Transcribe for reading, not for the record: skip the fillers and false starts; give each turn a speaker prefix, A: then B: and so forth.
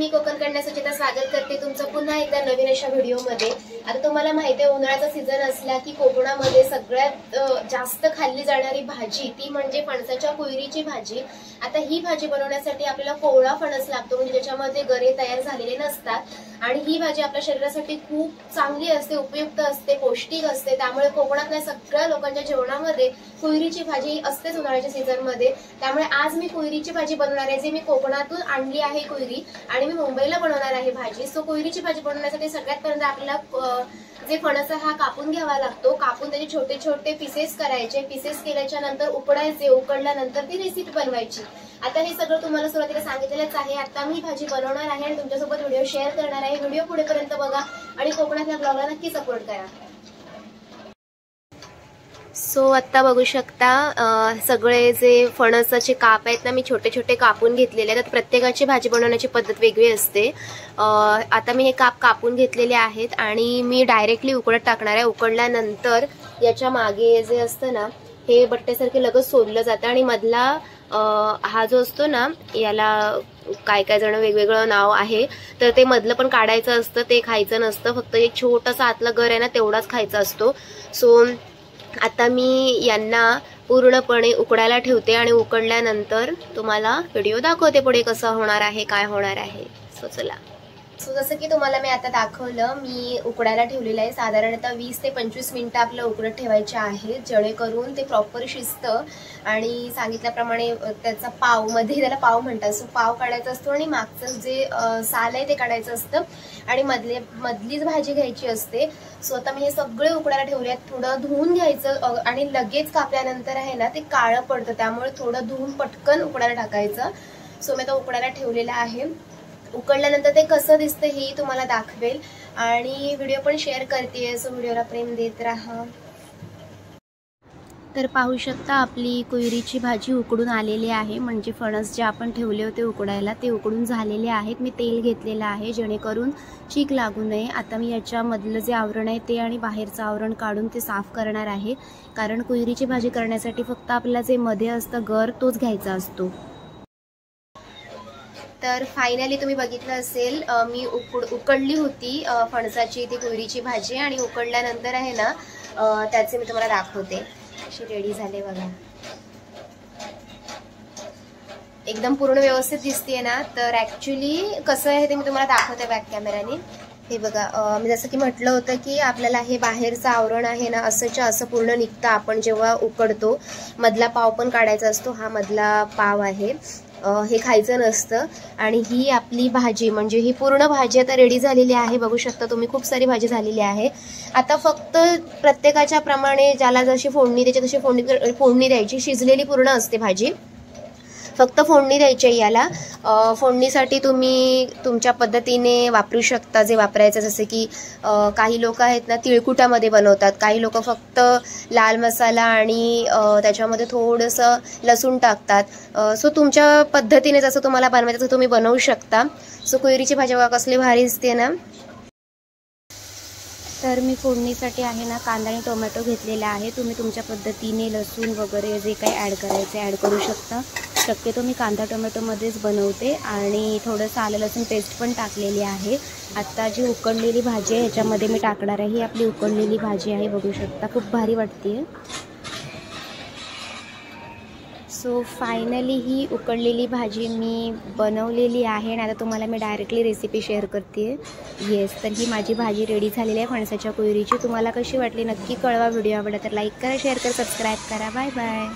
A: कोकणकडनं सुचिता स्वागत करते तुमचं पुन्हा एकदा नवीन अशा व्हिडिओमध्ये। आता तुम्हाला माहिती आहे उन्हाळ्याचा सीझन असला की कोकणामध्ये सगळ्यात जास्त खाल्ली जाणारी भाजी ती म्हणजे फणसाच्या कुयरीची भाजी। आता ही भाजी बनवण्यासाठी आपल्याला कोवळा फणस लागतो, म्हणजे ज्याच्यामध्ये गरे तयार झालेले नसतात आणि ही भाजी आपल्या शरीरासाठी खूप चांगली असते, उपयुक्त असते, पौष्टिक असते। त्यामुळे कोकणातल्या सगळ्या लोकांच्या जेवणामध्ये कुयरीची भाजी असतेच उन्हाळ्याच्या सीझन मध्ये। त्यामुळे आज मी कुयरीची भाजी बनवणार आहे, जी मी कोकणातून आणली आहे कुयरी आणि मी मुंबईला बनवणार आहे भाजी। सो कुयरीची भाजी बनवण्यासाठी सगळ्यात पहिल्यांदा आपल्याला जे फणस हा कापून घ्यावा लागतो, कापून त्याचे छोटे छोटे पीसेस करायचे, पीसेस केल्याच्या नंतर उकडायचे, उकडल्यानंतर ती रेसिपी बनवायची। आता हे सगळं तुम्हाला सुरुवातीला सांगितलेलंच आहे। आता मी भाजी बनवणार आहे आणि तुमच्यासोबत व्हिडिओ शेअर करणार आहे। व्हिडिओ पुढेपर्यंत बघा आणि कोकणातल्या ब्लॉगला नक्की सपोर्ट करा। सो आता बघू शकता सगळे जे फणसाचे काप आहेत ना, मी छोटे छोटे कापून घेतलेले आहेत। प्रत्येकाची भाजी बनवण्याची पद्धत वेगळी असते। आता मी हे काप कापून घेतलेले आहेत आणि मी डायरेक्टली उकडत टाकणार आहे। उकडल्यानंतर याच्या मागे जे असतं ना, हे बट्टेसारखे लगेच सोडलं जातं आणि मधला हा जो असतो ना, याला काय काय जण वेगवेगळं नाव आहे, तर ते मधलं पण काढायचं असतं, ते खायचं नसतं। फक्त एक छोटासा आतला गर आहे ना, तेवढाच खायचा असतो। सो आता मी यांना पूर्णपणे उकडायला ठेवते आणि उकडल्यानंतर तुम्हाला व्हिडिओ दाखवते पुढे कसं होणार आहे, काय होणार आहे। सो चला। सो जसं की तुम्हाला मी आता दाखवलं, मी उकडायला ठेवलेलं आहे। साधारणतः 20 ते 25 मिनिटं आपलं उकडत ठेवायचे आहे, जेणेकरून ते प्रॉपर शिजतं। आणि सांगितल्याप्रमाणे त्याचा पाव, मध्ये त्याला पाव म्हणतात, सो पाव काढायचा असतो आणि मागचं जे साल आहे ते काढायचं असतं आणि मधलीच भाजी घ्यायची असते। सो आता मी हे सगळे उकडायला ठेवले आहेत। थोडं धुवून घ्यायचं आणि लगेच कापल्यानंतर आहे ना ते काळं पडतं, त्यामुळे थोडं धुवून पटकन उकडायला टाकायचं। सो मी आता उकडायला ठेवलेलं आहे। उकडल्यानंतर ते कसं दिसतं हेही तुम्हाला दाखवेल आणि व्हिडिओ पण शेअर करते, सो व्हिडिओला प्रेम देत राहा। तर पाहू शकता आपली कुयरीची भाजी उकडून आलेली आहे, म्हणजे फणस जे आपण ठेवले होते उकडायला ते उकडून झालेले आहेत। मी तेल घेतलेलं आहे जेणेकरून चीक लागू नये। आता मी याच्यामधलं जे आवरण आहे ते आणि बाहेरचं आवरण काढून ते साफ करणार आहे, कारण कुयरीची भाजी करण्यासाठी फक्त आपल्याला जे मध्ये असतं गर तोच घ्यायचा असतो। तर फायनली तुम्ही बघितलं असेल, मी उकडली होती फणसाची ती कुयरीची भाजी आणि उकडल्यानंतर आहे ना त्याचे मी तुम्हाला दाखवते अशी रेडी झाले बघा। एकदम पूर्ण व्यवस्थित दिसते ना। तर ॲक्च्युली कसं आहे ते मी तुम्हाला दाखवते बॅक कॅमेराने। हे बघा, मी जसं की म्हटलं होतं की आपल्याला हे बाहेरचं आवरण आहे ना असंच्या असं पूर्ण निघतं आपण जेव्हा उकडतो। मधला पाव पण काढायचा असतो, हा मधला पाव आहे, हे खायचं नसतं। आणि ही आपली भाजी, म्हणजे ही पूर्ण भाजी आता रेडी झालेली आहे। बघू शकता तुम्ही, खूप सारी भाजी झालेली आहे। आता फक्त प्रत्येकाच्या प्रमाणे ज्याला जशी फोडणी द्यायची तशी फोडणी द्यायची। शिजलेली पूर्ण असते भाजी, फक्त फोडणी द्यायची आहे याला। फोडणीसाठी तुम्ही तुमच्या पद्धतीने वापरू शकता जे वापरायचं, जसे की काही लोक आहेत ना तिळकुटामध्ये बनवतात, काही लोक फक्त लाल मसाला आणि त्याच्यामध्ये थोडंसं लसूण टाकतात। सो तुमच्या पद्धतीने जसं तुम्हाला बनवायचं तसं तुम्ही बनवू शकता। सो कुयरीची भाजी बघा कसली भारी दिसते ना। तर मी फोडणीसाठी आहे ना कांदा आणि टोमॅटो घेतलेला आहे। तुम्ही तुमच्या पद्धतीने लसूण वगैरे जे काही ॲड करायचे ॲड करू शकता। शक्यतो मी कांदा टोमॅटोमध्येच बनवते आणि थोडंसं आलं लसूण पेस्ट पण टाकलेली आहे। आता जी उकडलेली भाजी आहे ह्याच्यामध्ये मी टाकणार आहे। ही आपली उकडलेली भाजी आहे, बघू शकता खूप भारी वाटते। सो फायनली ही उकडलेली भाजी मी बनवलेली आहे आणि आता तुम्हाला मी डायरेक्टली रेसिपी शेअर करते। येस, तर ही माझी भाजी रेडी झालेली आहे फणसाच्या कुयरीची। तुम्हाला कशी वाटली नक्की कळवा। व्हिडिओ आवडला तर लाईक करा, शेअर करा, सबस्क्राईब करा। Bye bye.